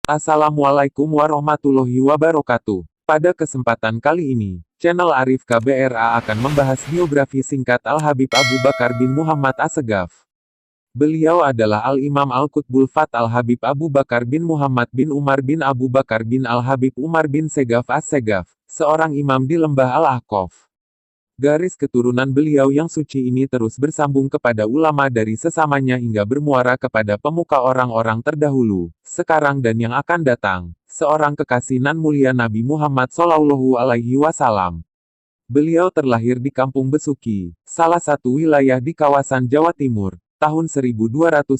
Assalamualaikum warahmatullahi wabarakatuh. Pada kesempatan kali ini, channel Arif KBRA akan membahas biografi singkat Al-Habib Abu Bakar bin Muhammad Assegaf. Beliau adalah Al-Imam Al-Qutbul Fat Al-Habib Abu Bakar bin Muhammad bin Umar bin Abu Bakar bin Al-Habib Umar bin Segaf As-Segaf, seorang imam di lembah Al-Ahqaf. Garis keturunan beliau yang suci ini terus bersambung kepada ulama dari sesamanya hingga bermuara kepada pemuka orang-orang terdahulu, sekarang dan yang akan datang, seorang kekasih nan mulia Nabi Muhammad SAW. Beliau terlahir di Kampung Besuki, salah satu wilayah di kawasan Jawa Timur, tahun 1285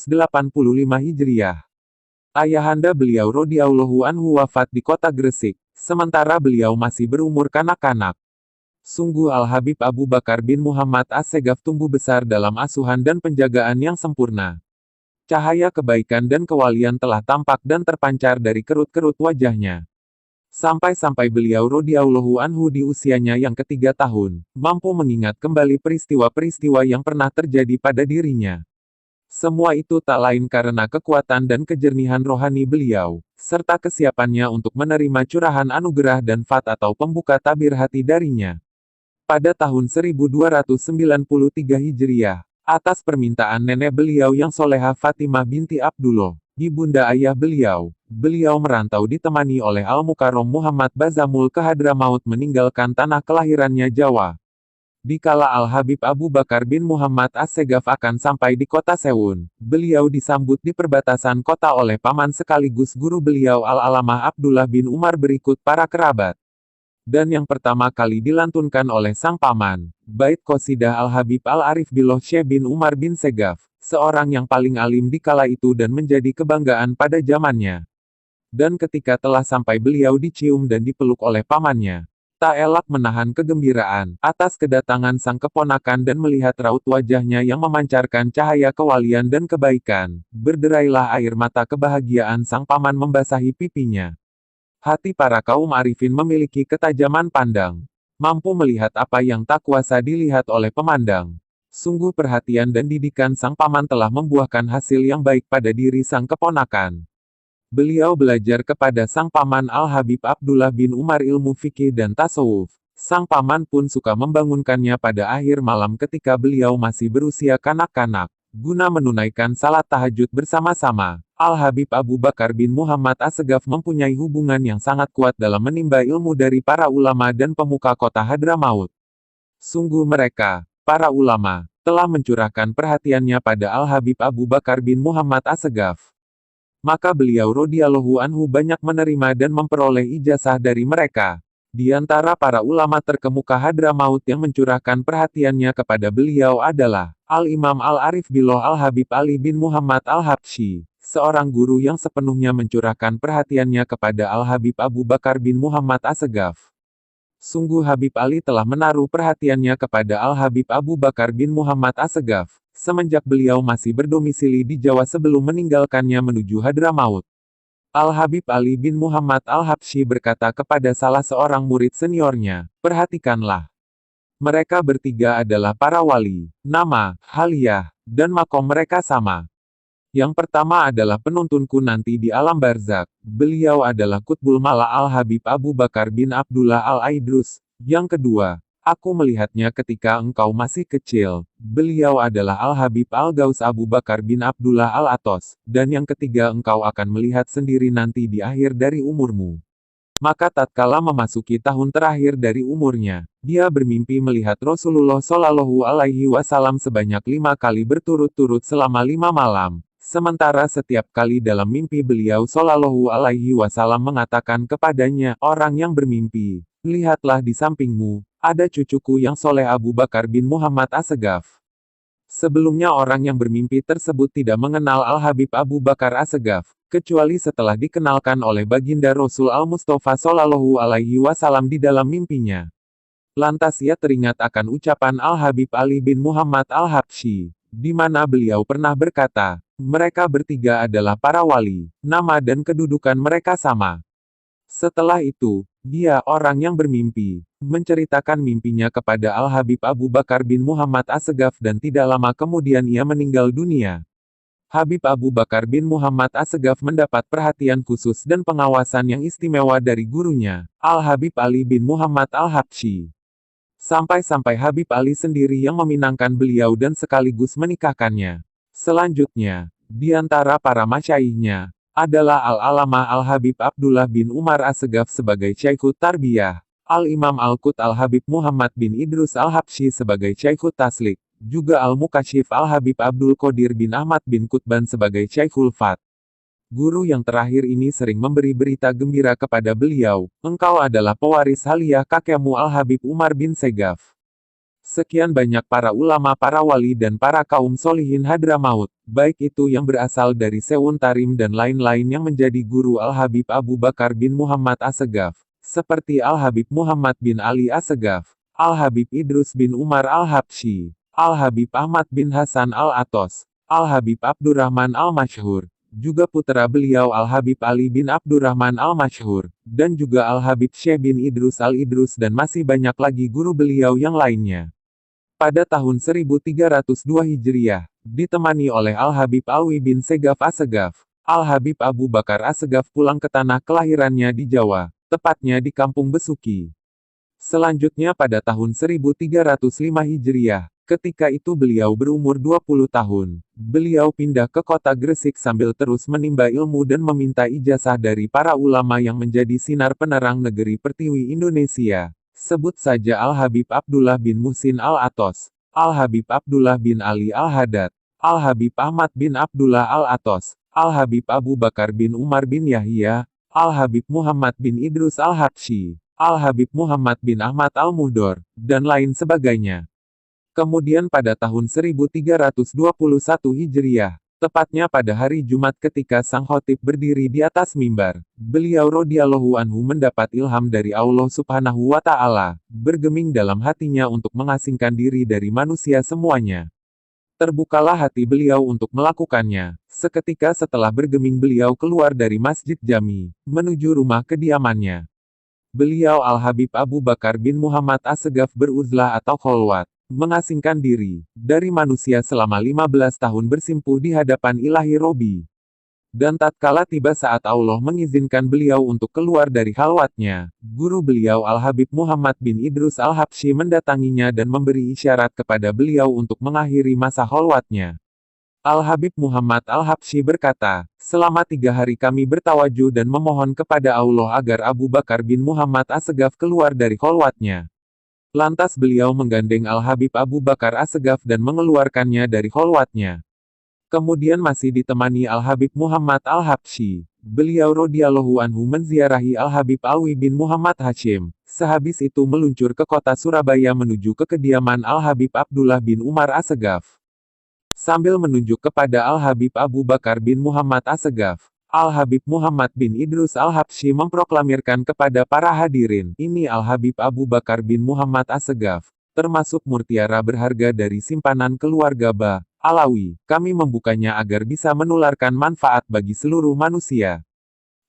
Hijriah. Ayahanda beliau radhiyallahu anhu wafat di kota Gresik, sementara beliau masih berumur kanak-kanak. Sungguh Al-Habib Abu Bakar bin Muhammad Assegaf tumbuh besar dalam asuhan dan penjagaan yang sempurna. Cahaya kebaikan dan kewalian telah tampak dan terpancar dari kerut-kerut wajahnya. Sampai-sampai beliau radhiyallahu anhu di usianya yang ketiga tahun, mampu mengingat kembali peristiwa-peristiwa yang pernah terjadi pada dirinya. Semua itu tak lain karena kekuatan dan kejernihan rohani beliau, serta kesiapannya untuk menerima curahan anugerah dan fat atau pembuka tabir hati darinya. Pada tahun 1293 Hijriah, atas permintaan nenek beliau yang soleha Fatimah binti Abdullah, ibunda ayah beliau merantau ditemani oleh Al-Mukarram Muhammad Bazamul ke Hadramaut meninggalkan tanah kelahirannya Jawa. Dikala Al-Habib Abu Bakar bin Muhammad Assegaf akan sampai di kota Sewun, beliau disambut di perbatasan kota oleh paman sekaligus guru beliau Al-Alamah Abdullah bin Umar berikut para kerabat. Dan yang pertama kali dilantunkan oleh sang paman, bait qasidah Al-Habib Al-Arif Billah Syekh bin Umar bin Segaf, seorang yang paling alim di kala itu dan menjadi kebanggaan pada zamannya. Dan ketika telah sampai beliau dicium dan dipeluk oleh pamannya, tak elak menahan kegembiraan atas kedatangan sang keponakan dan melihat raut wajahnya yang memancarkan cahaya kewalian dan kebaikan, berderailah air mata kebahagiaan sang paman membasahi pipinya. Hati para kaum arifin memiliki ketajaman pandang, mampu melihat apa yang tak kuasa dilihat oleh pemandang. Sungguh perhatian dan didikan sang paman telah membuahkan hasil yang baik pada diri sang keponakan. Beliau belajar kepada sang paman Al-Habib Abdullah bin Umar ilmu fikih dan tasawuf. Sang paman pun suka membangunkannya pada akhir malam ketika beliau masih berusia kanak-kanak, guna menunaikan salat tahajud bersama-sama. Al-Habib Abu Bakar bin Muhammad Assegaf mempunyai hubungan yang sangat kuat dalam menimba ilmu dari para ulama dan pemuka kota Hadramaut. Sungguh mereka, para ulama, telah mencurahkan perhatiannya pada Al-Habib Abu Bakar bin Muhammad Assegaf. Maka beliau radhiyallahu anhu banyak menerima dan memperoleh ijazah dari mereka. Di antara para ulama terkemuka Hadramaut yang mencurahkan perhatiannya kepada beliau adalah Al-Imam Al-Arif Billah Al-Habib Ali bin Muhammad Al-Habsyi, seorang guru yang sepenuhnya mencurahkan perhatiannya kepada Al-Habib Abu Bakar bin Muhammad Assegaf. Sungguh Habib Ali telah menaruh perhatiannya kepada Al-Habib Abu Bakar bin Muhammad Assegaf, semenjak beliau masih berdomisili di Jawa sebelum meninggalkannya menuju Hadramaut. Al-Habib Ali bin Muhammad Al-Habsyi berkata kepada salah seorang murid seniornya, "Perhatikanlah. Mereka bertiga adalah para wali, nama, haliyah, dan makom mereka sama. Yang pertama adalah penuntunku nanti di alam barzak. Beliau adalah Qutbul Mala Al-Habib Abu Bakar bin Abdullah Al-Aidrus. Yang kedua, aku melihatnya ketika engkau masih kecil. Beliau adalah Al-Habib Al-Gaus Abu Bakar bin Abdullah Al-Atos. Dan yang ketiga engkau akan melihat sendiri nanti di akhir dari umurmu." Maka tatkala memasuki tahun terakhir dari umurnya, dia bermimpi melihat Rasulullah Shallallahu Alaihi Wasallam sebanyak 5 kali berturut-turut selama 5 malam. Sementara setiap kali dalam mimpi beliau Shallallahu Alaihi Wasallam mengatakan kepadanya, "Orang yang bermimpi, lihatlah di sampingmu, ada cucuku yang soleh Abu Bakar bin Muhammad Assegaf." Sebelumnya orang yang bermimpi tersebut tidak mengenal Al-Habib Abu Bakar Assegaf, kecuali setelah dikenalkan oleh baginda Rasul Al-Mustafa Shallallahu Alaihi Wasallam di dalam mimpinya. Lantas ia teringat akan ucapan Al-Habib Ali bin Muhammad Al-Habsyi, di mana beliau pernah berkata, "Mereka bertiga adalah para wali, nama dan kedudukan mereka sama." Setelah itu, dia, orang yang bermimpi, menceritakan mimpinya kepada Al-Habib Abu Bakar bin Muhammad Assegaf dan tidak lama kemudian ia meninggal dunia. Habib Abu Bakar bin Muhammad Assegaf mendapat perhatian khusus dan pengawasan yang istimewa dari gurunya, Al-Habib Ali bin Muhammad Al-Habsyi. Sampai-sampai Habib Ali sendiri yang meminangkan beliau dan sekaligus menikahkannya. Selanjutnya, di antara para masyaikhnya, adalah Al-Alamah Al-Habib Abdullah bin Umar Assegaf sebagai Syekhut Tarbiyah, Al-Imam Al-Qut Al-Habib Muhammad bin Idrus Al-Habsyi sebagai Syekhut Taslik, juga Al-Mukashif Al-Habib Abdul Qadir bin Ahmad bin Qutban sebagai Syekhul Fat. Guru yang terakhir ini sering memberi berita gembira kepada beliau, engkau adalah pewaris haliah kakekmu Al-Habib Umar bin Segaf. Sekian banyak para ulama, para wali dan para kaum solihin Hadramaut, baik itu yang berasal dari Sewun Tarim dan lain-lain yang menjadi guru Al-Habib Abu Bakar bin Muhammad Assegaf, seperti Al-Habib Muhammad bin Ali Assegaf, Al-Habib Idrus bin Umar Al-Habsyi, Al-Habib Ahmad bin Hasan Al-Atos, Al-Habib Abdurrahman Al-Masyhur, juga putra beliau Al-Habib Ali bin Abdurrahman Al-Masyhur, dan juga Al-Habib Syekh bin Idrus Al-Idrus dan masih banyak lagi guru beliau yang lainnya. Pada tahun 1302 Hijriah, ditemani oleh Al-Habib Alwi bin Segaf Assegaf, Al-Habib Abu Bakar Assegaf pulang ke tanah kelahirannya di Jawa, tepatnya di Kampung Besuki. Selanjutnya pada tahun 1305 Hijriah, ketika itu beliau berumur 20 tahun, beliau pindah ke kota Gresik sambil terus menimba ilmu dan meminta ijazah dari para ulama yang menjadi sinar penerang negeri Pertiwi Indonesia. Sebut saja Al-Habib Abdullah bin Muhsin Al-Atos, Al-Habib Abdullah bin Ali Al-Haddad, Al-Habib Ahmad bin Abdullah Al-Atos, Al-Habib Abu Bakar bin Umar bin Yahya, Al-Habib Muhammad bin Idrus Al-Habsyi, Al-Habib Muhammad bin Ahmad Al-Muhdor, dan lain sebagainya. Kemudian pada tahun 1321 Hijriah, tepatnya pada hari Jumat ketika sang khotib berdiri di atas mimbar, beliau radhiyallahu anhu mendapat ilham dari Allah Subhanahu wa Ta'ala, bergeming dalam hatinya untuk mengasingkan diri dari manusia semuanya. Terbukalah hati beliau untuk melakukannya. Seketika setelah bergeming beliau keluar dari Masjid Jami, menuju rumah kediamannya. Beliau Al-Habib Abu Bakar bin Muhammad Assegaf beruzlah atau kholwat, mengasingkan diri dari manusia selama 15 tahun bersimpuh di hadapan Ilahi Robi. Dan tatkala tiba saat Allah mengizinkan beliau untuk keluar dari khalwatnya, guru beliau Al-Habib Muhammad bin Idrus Al-Habsyi mendatanginya dan memberi isyarat kepada beliau untuk mengakhiri masa khalwatnya. Al-Habib Muhammad Al-Habsyi berkata, selama 3 hari kami bertawajuh dan memohon kepada Allah agar Abu Bakar bin Muhammad Assegaf keluar dari khalwatnya. Lantas beliau menggandeng Al-Habib Abu Bakar Assegaf dan mengeluarkannya dari khalwatnya. Kemudian masih ditemani Al-Habib Muhammad Al-Habsyi, beliau radhiyallahu anhu menziarahi Al-Habib Alwi bin Muhammad Hashim. Sehabis itu meluncur ke kota Surabaya menuju ke kediaman Al-Habib Abdullah bin Umar Assegaf. Sambil menunjuk kepada Al-Habib Abu Bakar bin Muhammad Assegaf, Al-Habib Muhammad bin Idrus Al-Habsyi memproklamirkan kepada para hadirin, ini Al-Habib Abu Bakar bin Muhammad Assegaf, termasuk mutiara berharga dari simpanan keluarga Ba Alawi, kami membukanya agar bisa menularkan manfaat bagi seluruh manusia.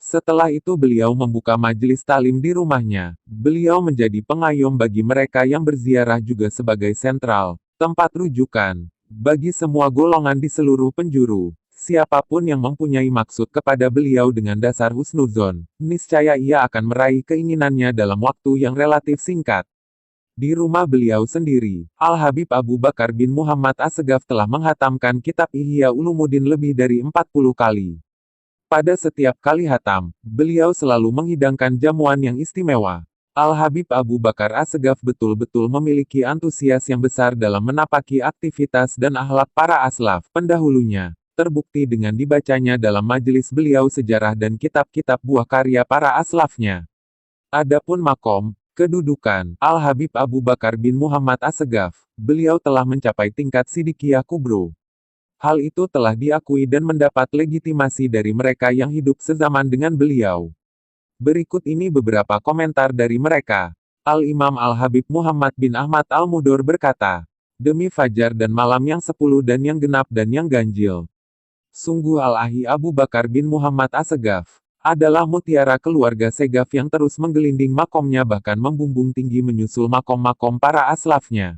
Setelah itu beliau membuka majelis talim di rumahnya. Beliau menjadi pengayom bagi mereka yang berziarah juga sebagai sentral, tempat rujukan, bagi semua golongan di seluruh penjuru. Siapapun yang mempunyai maksud kepada beliau dengan dasar husnuzon, niscaya ia akan meraih keinginannya dalam waktu yang relatif singkat. Di rumah beliau sendiri, Al-Habib Abu Bakar bin Muhammad Assegaf telah menghatamkan kitab Ihya Ulumuddin lebih dari 40 kali. Pada setiap kali hatam, beliau selalu menghidangkan jamuan yang istimewa. Al-Habib Abu Bakar Assegaf betul-betul memiliki antusias yang besar dalam menapaki aktivitas dan akhlak para aslaf pendahulunya, terbukti dengan dibacanya dalam majelis beliau sejarah dan kitab-kitab buah karya para aslafnya. Adapun makom, kedudukan Al-Habib Abu Bakar bin Muhammad Assegaf, beliau telah mencapai tingkat Siddiqiyah Kubro. Hal itu telah diakui dan mendapat legitimasi dari mereka yang hidup sezaman dengan beliau. Berikut ini beberapa komentar dari mereka. Al-Imam Al-Habib Muhammad bin Ahmad Al-Muhdor berkata, demi fajar dan malam yang 10 dan yang genap dan yang ganjil, sungguh Al-Ahi Abu Bakar bin Muhammad Assegaf adalah mutiara keluarga Segaf yang terus menggelinding makomnya bahkan membumbung tinggi menyusul makom-makom para aslafnya.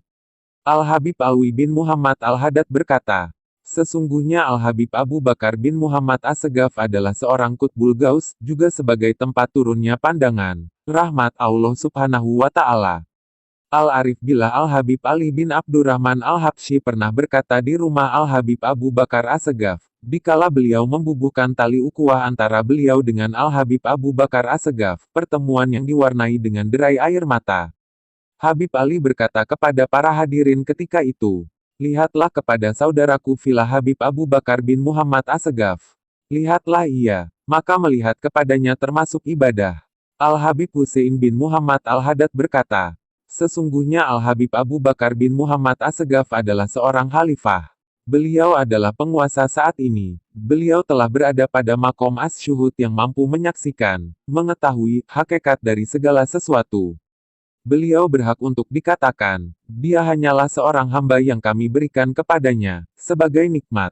Al-Habib Alwi bin Muhammad Al-Haddad berkata, Sesungguhnya Al-Habib Abu Bakar bin Muhammad Assegaf adalah seorang Qutbul Gaus, juga sebagai tempat turunnya pandangan, rahmat Allah Subhanahu wa Ta'ala. Al-Arif Billah Al-Habib Ali bin Abdurrahman Al-Habsyi pernah berkata di rumah Al-Habib Abu Bakar Assegaf, dikala beliau membubuhkan tali ukhuwah antara beliau dengan Al-Habib Abu Bakar Assegaf, pertemuan yang diwarnai dengan derai air mata. Habib Ali berkata kepada para hadirin ketika itu, lihatlah kepada saudaraku Filah Habib Abu Bakar bin Muhammad Assegaf. Lihatlah ia, maka melihat kepadanya termasuk ibadah. Al-Habib Husein bin Muhammad Al-Haddad berkata, sesungguhnya Al-Habib Abu Bakar bin Muhammad Assegaf adalah seorang khalifah. Beliau adalah penguasa saat ini. Beliau telah berada pada makom as-syuhud yang mampu menyaksikan, mengetahui, hakikat dari segala sesuatu. Beliau berhak untuk dikatakan, dia hanyalah seorang hamba yang kami berikan kepadanya, sebagai nikmat.